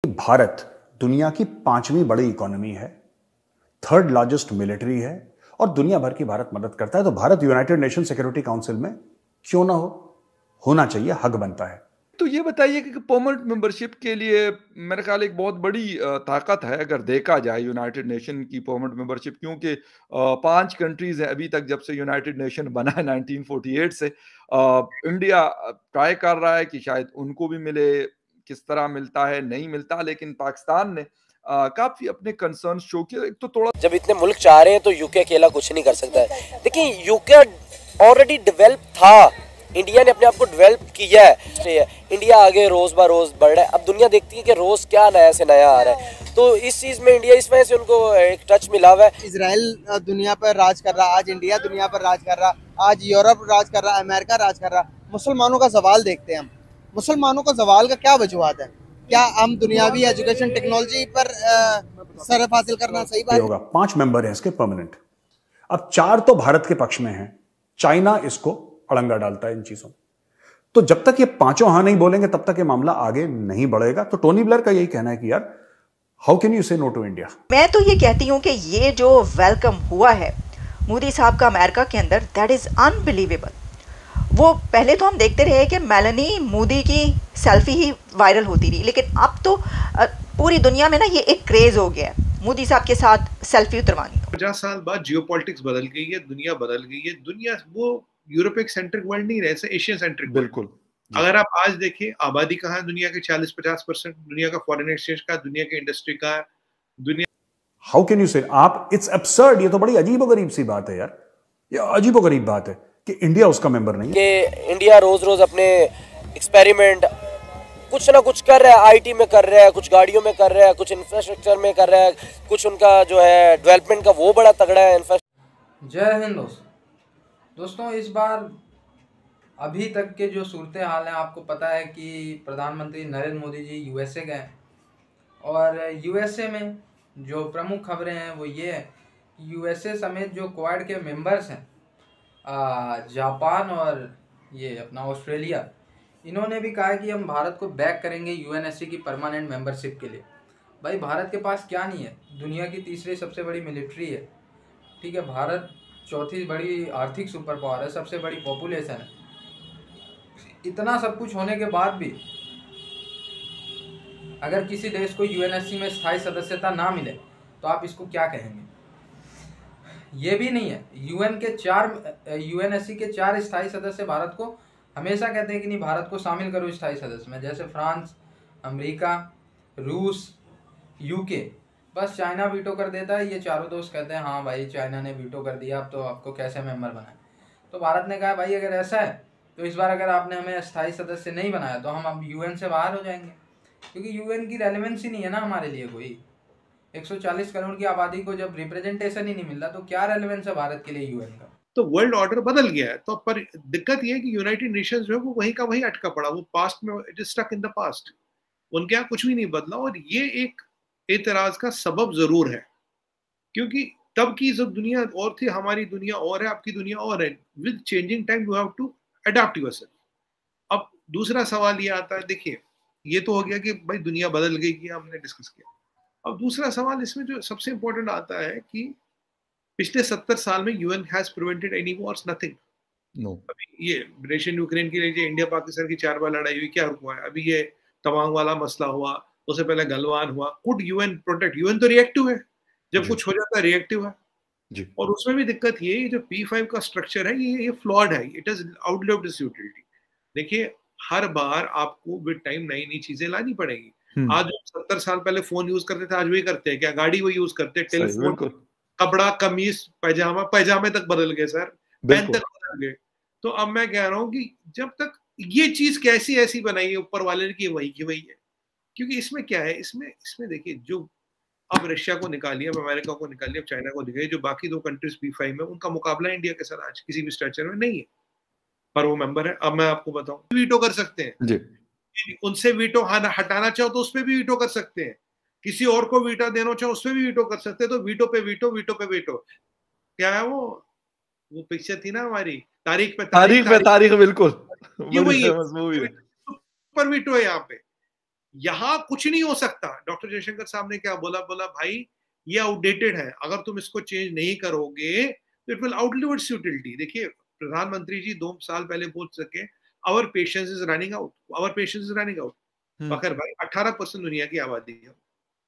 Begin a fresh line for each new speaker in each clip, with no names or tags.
भारत दुनिया की 5वीं बड़ी इकोनॉमी है, थर्ड लार्जेस्ट मिलिट्री है और दुनिया भर की भारत मदद करता है। तो Bharat United nation security council में क्यों ना होना चाहिए, हक बनता है।
तो ये बताइए कि परमानेंट मेंबरशिप के लिए मेरे ख्याल एक बहुत बड़ी ताकत है अगर देखा जाए यूनाइटेड नेशन की परमानेंट मेंबरशिप, क्योंकि 5 कंट्रीज हैं अभी तक जब से यूनाइटेड नेशन बना है 1948 से। इंडिया ट्राई कर रहा है कि शायद उनको भी मिले, किस तरह मिलता है नहीं मिलता, लेकिन पाकिस्तान ने काफी अपने कंसर्न शो किए। एक तो थोड़ा
जब इतने मुल्क चाह रहे हैं तो यूके अकेला कुछ नहीं कर सकता है। देखिए यूके ऑलरेडी डेवलप था, इंडिया ने अपने आप को डेवलप किया है। इंडिया आगे रोज ब रोज बढ़ रहा है। अब दुनिया देखती है कि रोज क्या नया से नया आ रहा है, तो इस चीज में इंडिया इस वजह से उनको एक टच मिला हुआ है।
इजराइल दुनिया पर राज कर रहा, आज इंडिया दुनिया पर राज कर रहा, आज यूरोप राज कर रहा, अमेरिका राज कर रहा। मुसलमानों का सवाल देखते हैं हम, मुसलमानों का सवाल का क्या वजूहत है? क्या हम दुनियावी एजुकेशन टेक्नोलॉजी पर सरफ हासिल करना सही बात
होगा? 5 मेंबर हैं इसके परमानेंट। अब 4 तो भारत के पक्ष में हैं, चाइना इसको अड़ंगा डालता है इन चीजों। तो जब तक ये पांचों हां नहीं बोलेंगे तब तक ये मामला आगे नहीं बढ़ेगा। तो टोनी ब्लेयर का यही कहना है कि यार, हाउ कैन यू से नो टू इंडिया।
मैं तो ये कहती हूँ कि ये जो वेलकम हुआ है मोदी साहब का अमेरिका के अंदर, दैट इज़ अनबिलीवेबल। वो पहले तो हम देखते रहे कि मेलानी मोदी की सेल्फी ही वायरल होती रही, लेकिन अब तो पूरी दुनिया में ना ये एक क्रेज़ हो गया है मोदी साहब के साथ सेल्फी उतरवानी।
50 साल बाद जियोपॉलिटिक्स बदल गई है, दुनिया बदल गई है। दुनिया वो यूरोपिक सेंट्रिक वर्ल्ड नहीं रहे, एशियन सेंट्रिक।
बिल्कुल।
अगर आप आज देखिए आबादी कहाँ है दुनिया के, 40-50% दुनिया का फॉरेन एक्सचेंज का, दुनिया की इंडस्ट्री का, दुनिया।
हाउ कैन यू से आप, इट्स एब्सर्ड। ये तो बड़ी अजीबोगरीब सी बात है यार, ये अजीबोगरीब बात है कि इंडिया उसका मेंबर नहीं है।
कि इंडिया रोज रोज अपने एक्सपेरिमेंट कुछ ना कुछ कर रहा है, आईटी में कर रहा है, कुछ गाड़ियों में कर रहा है, कुछ इंफ्रास्ट्रक्चर में कर रहा है, कुछ उनका जो है डेवलपमेंट का वो बड़ा तगड़ा है।
जय हिंद दोस्तों, इस बार अभी तक के जो सूरत हाल है, आपको पता है कि प्रधानमंत्री नरेंद्र मोदी जी यूएसए गए, और यूएसए में जो प्रमुख खबरें हैं वो ये है कि यूएसए समेत जो क्वाड के मेंबर्स हैं, जापान और ये अपना ऑस्ट्रेलिया, इन्होंने भी कहा है कि हम भारत को बैक करेंगे यूएनएससी की परमानेंट मेंबरशिप के लिए। भाई भारत के पास क्या नहीं है, दुनिया की तीसरी सबसे बड़ी मिलिट्री है, ठीक है, भारत चौथी बड़ी आर्थिक सुपर पावर है, सबसे बड़ी पॉपुलेशन है। इतना सब कुछ होने के बाद भी अगर किसी देश को यूएनएससी में स्थायी सदस्यता ना मिले तो आप इसको क्या कहेंगे? ये भी नहीं है, यूएनएससी के 4 स्थायी सदस्य भारत को हमेशा कहते हैं कि नहीं, भारत को शामिल करो स्थायी सदस्य में, जैसे फ्रांस, अमेरिका, रूस, यूके। बस चाइना वीटो कर देता है। ये चारों दोस्त कहते हैं हाँ भाई चाइना ने वीटो कर दिया, अब तो आपको कैसे मेंबर बनाए। तो भारत ने कहा भाई अगर ऐसा है तो इस बार अगर आपने हमें स्थायी सदस्य नहीं बनाया तो हम अब यूएन से बाहर हो जाएंगे, क्योंकि यूएन की रेलेवेंस ही नहीं है ना हमारे लिए। कोई 140 करोड़ की आबादी को जब रिप्रेजेंटेशन ही नहीं मिल रहा तो क्या रेलेवेंस है भारत के लिए यूएन का?
तो वर्ल्ड ऑर्डर बदल गया है। तो पर दिक्कत ये है कि यूनाइटेड नेशंस जो है वो वहीं का वहीं अटका पड़ा, वो पास्ट में, it is stuck in the past. उनके यहाँ कुछ भी नहीं बदला, और ये एक एतराज का सबब जरूर है, क्योंकि तब की जो दुनिया और थी, हमारी दुनिया और है, आपकी दुनिया और है। With changing time you have to adopt yourself. अब दूसरा सवाल ये आता है, देखिए ये तो हो गया कि भाई दुनिया बदल गई, कि हमने डिस्कस किया। अब दूसरा सवाल इसमें जो सबसे इंपॉर्टेंट आता है कि पिछले 70 साल में UN has prevented any wars, nothing.
No.
अभी ये रशियन यूक्रेन की इंडिया पाकिस्तान की 4 बार लड़ाई हुई, क्या हुआ है? अभी ये तवांग वाला मसला हुआ, उससे पहले गलवान हुआ। Could UN protect? यूएन तो रिएक्टिव है, जब कुछ हो जाता है रिएक्टिव है जी। और उसमें भी दिक्कत ये जो P5 का स्ट्रक्चर है, ये फ्लॉड है, it is outlived it's utility. देखिए हर बार आपको विद टाइम नई नई चीजें लानी पड़ेगी। आज 70 साल पहले फोन यूज करते थे, आज वही करते हैं क्या? गाड़ी वही यूज करते हैं, टेलीफोन, कपड़ा, कमीज, पैजामा, पैजामे तक बदल गए सर, पैंट तक बदल गए। तो अब मैं कह रहा हूँ कि जब तक ये चीज कैसी ऐसी बनाई है ऊपर वाले ने कि वही की वही है, क्योंकि इसमें क्या है, इसमें देखिए, जो अब रशिया को निकालिए, अब अमेरिका को निकालिए, अब चाइना को निकालिए, जो बाकी 2 कंट्रीज P5 में, उनका मुकाबला इंडिया के साथ आज किसी भी स्ट्रक्चर में नहीं है, पर वो मेंबर है। अब मैं आपको बताऊं, वीटो कर सकते हैं जी। उनसे वीटो हटाना चाहो तो उस पर भी वीटो कर सकते हैं, किसी और को वीटो देना चाहो उस पर भी वीटो कर सकते हैं। तो वीटो पे वीटो, वीटो पे वीटो। क्या है वो पिक्चर थी ना हमारी, तारीख पे तारीख,
बिल्कुल
ये वही सुपर वीटो है यहाँ पे। यहाँ कुछ नहीं हो सकता। डॉक्टर जयशंकर साहब ने क्या बोला, बोला भाई ये आउटडेटेड है, अगर तुम इसको चेंज नहीं करोगे तो it will outlive its utility. देखिए प्रधानमंत्री जी 2 साल पहले बोल सके our patience is running out, our patience is running out. Fakhar भाई 18% दुनिया की आबादी है,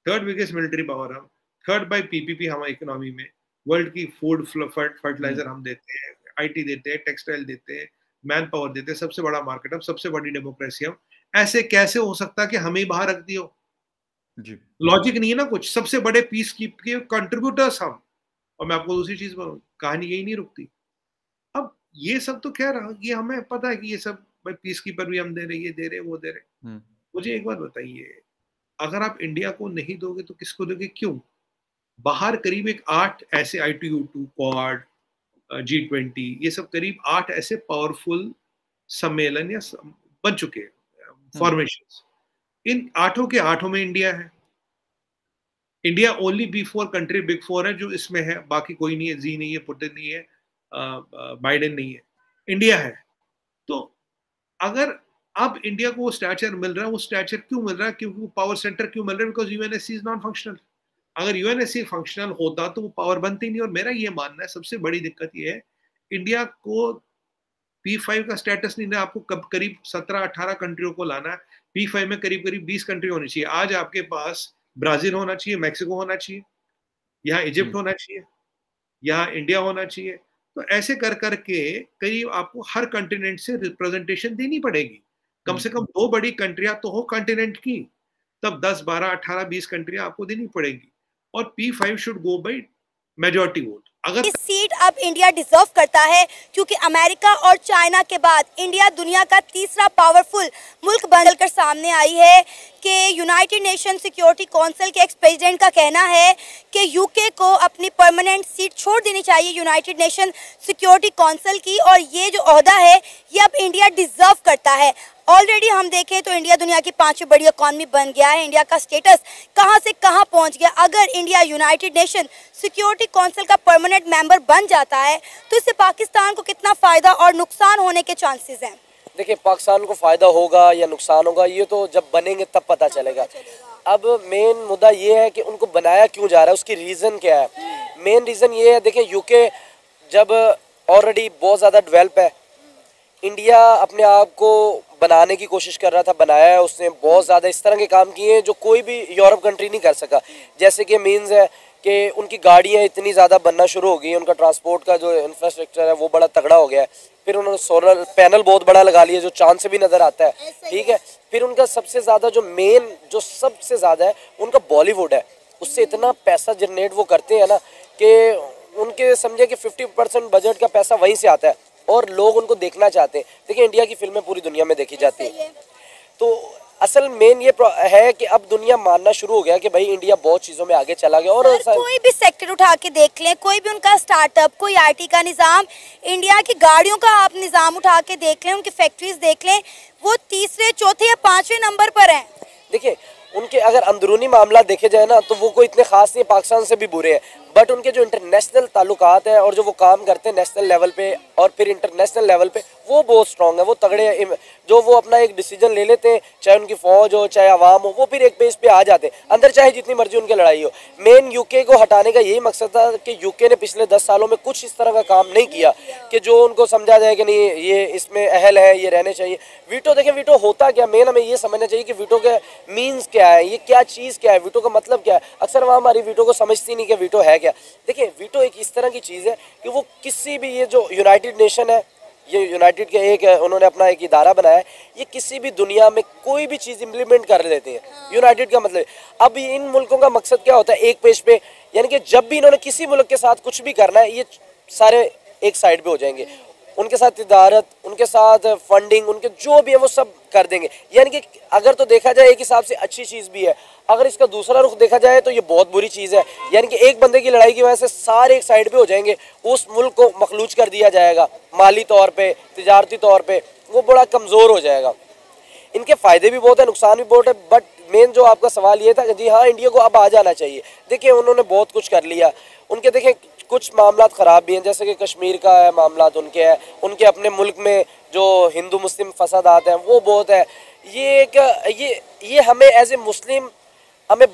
3rd बिगेस्ट मिलिट्री पावर हम, 3rd बाय पीपीपी हमारी इकोनॉमी में, वर्ल्ड की फूड फर्टिलाइजर हम देते हैं, आईटी देते हैं, टेक्सटाइल देते हैं, मैन पावर देते हैं, सबसे बड़ा मार्केट हम, सबसे बड़ी डेमोक्रेसी हम। ऐसे कैसे हो सकता कि हमें बाहर रख दियो?
जी
लॉजिक नहीं है ना कुछ। सबसे बड़े पीस कीप के कंट्रीब्यूटर्स हम। और मैं आपको दूसरी चीज बोलूं, कहानी यही नहीं रुकती। अब ये सब तो खैर ये हमें पता है कि ये सब भाई पीस कीपर भी हम दे रहे, ये दे रहे, वो दे रहे। मुझे एक बात बताइए, अगर आप इंडिया को नहीं दोगे तो किसको दोगे? क्यों? बाहर करीब एक 8 ऐसे ITU2, क्वाड, G20, ये सब करीब 8 ऐसे पावरफुल सम्मेलन या बन चुके हैं, फॉर्मेशंस। इन 8 के 8 में इंडिया है। India only B4 country, big 4 है जो इसमें है, बाकी कोई नहीं है। जी नहीं है, पुतिन नहीं है, बाइडेन नहीं है, इंडिया है। तो अगर अब इंडिया को वो स्टैचर मिल रहा है, वो स्टैचर क्यों मिल रहा है? क्योंकि वो पावर सेंटर क्यों मिल रहा है? Because UNSC is non functional. अगर यूएनएससी फंक्शनल होता तो वो पावर बनती नहीं। और मेरा ये मानना है सबसे बड़ी दिक्कत ये है, इंडिया को P5 का स्टेटस नहीं है। आपको करीब 17-18 कंट्रियों को लाना है। P5 में करीब करीब 20 कंट्री होनी चाहिए। आज आपके पास ब्राजील होना चाहिए, मैक्सिको होना चाहिए, यहाँ इजिप्ट होना चाहिए, यहाँ इंडिया होना चाहिए। तो ऐसे कर करके करीब आपको हर कंटिनेंट से रिप्रेजेंटेशन देनी पड़ेगी। कम से कम 2 बड़ी कंट्रियां तो हो कंटिनेंट की, तब 10, 12, 18, 20 कंट्रियां आपको देनी पड़ेगी। और P5 should go by majority vote. अगर
इस सीट अब इंडिया डिजर्व करता है, क्योंकि अमेरिका और चाइना के बाद इंडिया दुनिया का तीसरा पावरफुल मुल्क बनकर सामने आई है कि यूनाइटेड नेशन सिक्योरिटी काउंसिल के एक्स प्रेसिडेंट का कहना है कि यूके को अपनी परमानेंट सीट छोड़ देनी चाहिए यूनाइटेड नेशन सिक्योरिटी काउंसिल की, और ये जो ओहदा है ये अब इंडिया डिजर्व करता है। ऑलरेडी हम देखें तो इंडिया दुनिया की 5वीं बड़ी इकॉनमी बन गया है। इंडिया का स्टेटस कहां से कहां पहुंच गया। अगर India United nation security council का परमानेंट मेंबर बन जाता है तो इससे पाकिस्तान को कितना फ़ायदा और नुकसान होने के चांसेस हैं?
देखिए, पाकिस्तान को फ़ायदा होगा या नुकसान होगा ये तो जब बनेंगे तब पता चलेगा। अब मेन मुद्दा ये है कि उनको बनाया क्यों जा रहा है, उसकी रीज़न क्या है। मेन रीज़न ये है, देखिए यूके जब ऑलरेडी बहुत ज़्यादा डेवलप है, इंडिया अपने आप को बनाने की कोशिश कर रहा था, बनाया है उसने। बहुत ज़्यादा इस तरह के काम किए हैं जो कोई भी यूरोप कंट्री नहीं कर सका। जैसे कि मीन्स है कि उनकी गाड़ियाँ इतनी ज़्यादा बनना शुरू हो गई हैं, उनका ट्रांसपोर्ट का जो इंफ्रास्ट्रक्चर है वो बड़ा तगड़ा हो गया है। फिर उन्होंने सोलर पैनल बहुत बड़ा लगा लिया जो चांद से भी नज़र आता है, ठीक है। फिर उनका सबसे ज़्यादा जो सबसे ज़्यादा है उनका बॉलीवुड है। उससे इतना पैसा जनरेट वो करते हैं ना कि उनके समझे कि 50% बजट का पैसा वहीं से आता है और लोग उनको देखना चाहते हैं। देखिए, इंडिया की फिल्में पूरी दुनिया में देखी जाती है। तो असल मेन ये है कि अब दुनिया मानना शुरू हो गया कि भाई इंडिया बहुत चीज़ों में आगे चला गया। और
कोई भी सेक्टर उठा के देख लें, कोई भी उनका स्टार्टअप, कोई IT का निज़ाम, इंडिया की गाड़ियों का आप निज़ाम उठा के देख लें, उनकी फैक्ट्रीज देख लें, वो 3रे, 4थे या 5वें नंबर पर हैं।
देखिए, उनके अगर अंदरूनी मामला देखे जाए ना तो वो कोई इतने खास नहीं, पाकिस्तान से भी बुरे हैं। बट उनके जो इंटरनेशनल ताल्लुकात हैं और जो वो काम करते हैं नेशनल लेवल पे और फिर इंटरनेशनल लेवल पे, वो बहुत स्ट्रॉन्ग है, वो तगड़े हैं। जो वो अपना एक डिसीजन ले लेते हैं, चाहे उनकी फौज हो चाहे अवाम हो, वो फिर एक पेज पे आ जाते हैं। अंदर चाहे जितनी मर्जी उनकी लड़ाई हो। मेन यूके को हटाने का यही मकसद था कि यूके ने पिछले 10 सालों में कुछ इस तरह का काम नहीं किया कि जो उनको समझा जाए कि नहीं ये इसमें अहल है, ये रहने चाहिए। वीटो, देखें वीटो होता क्या, मेन हमें ये समझना चाहिए कि वीटो के मीन्स क्या है, ये क्या चीज़ क्या है, वीटो का मतलब क्या है। अक्सर वहाँ हमारी वीटो को समझती नहीं कि वीटो है क्या। देखिए, वीटो एक इस तरह की चीज़ है कि वो किसी भी, ये जो यूनाइटेड नेशन है, ये यूनाइटेड के एक उन्होंने अपना एक इदारा बनाया है, ये किसी भी दुनिया में कोई भी चीज़ इम्प्लीमेंट कर देते हैं। यूनाइटेड का मतलब, अब इन मुल्कों का मकसद क्या होता है एक पेज पे, यानी कि जब भी इन्होंने किसी मुल्क के साथ कुछ भी करना है, ये सारे एक साइड पे हो जाएंगे। उनके साथ तिजारत, उनके साथ फंडिंग, उनके जो भी है वो सब कर देंगे। यानी कि अगर तो देखा जाए एक हिसाब से अच्छी चीज़ भी है, अगर इसका दूसरा रुख देखा जाए तो ये बहुत बुरी चीज़ है। यानी कि एक बंदे की लड़ाई की वजह से सारे एक साइड पे हो जाएंगे, उस मुल्क को मखलूज कर दिया जाएगा, माली तौर पे, तिजारती तौर पे वो बड़ा कमज़ोर हो जाएगा। इनके फायदे भी बहुत है, नुकसान भी बहुत है, बट मेन जो आपका सवाल ये था कि जी हाँ इंडिया को अब आ जाना चाहिए। देखिए उन्होंने बहुत कुछ कर लिया, उनके देखें कुछ मामला ख़राब भी हैं, जैसे कि कश्मीर का है मामला उनके है, उनके अपने मुल्क में जो हिंदू मुस्लिम फसादात हैं वो बहुत है। ये हमें एज ए मुस्लिम हमें